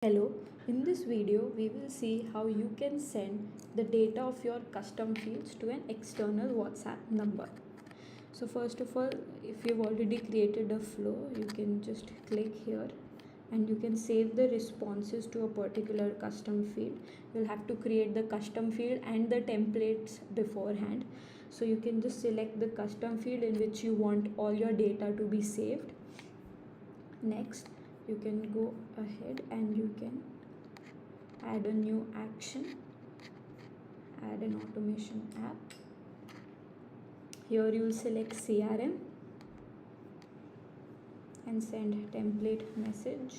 Hello, in this video we will see how you can send the data of your custom fields to an external WhatsApp number. So first of all, if you've already created a flow, you can just click here and you can save the responses to a particular custom field. You'll have to create the custom field and the templates beforehand. So you can just select the custom field in which you want all your data to be saved. Next, you can go ahead and you can add a new action, add an automation app. Here you will select CRM and send template message.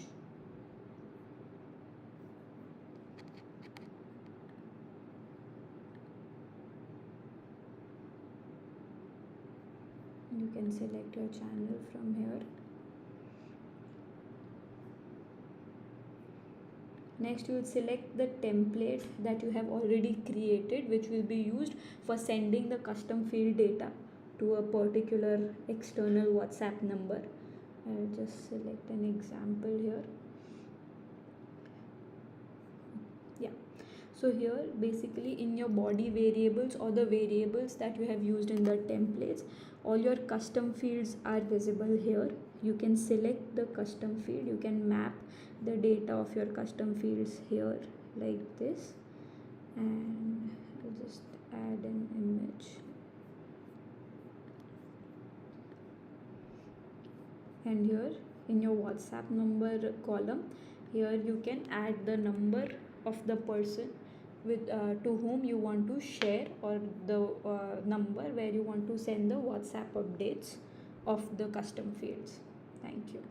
You can select your channel from here. Next, you will select the template that you have already created, which will be used for sending the custom field data to a particular external WhatsApp number. I'll just select an example here. Yeah. So here basically in your body variables or the variables that you have used in the templates, all your custom fields are visible here. You can select the custom field, you can map the data of your custom fields here like this, and I'll just add an image. And here in your WhatsApp number column, here you can add the number of the person with to whom you want to share, or the number where you want to send the WhatsApp updates of the custom fields. Thank you.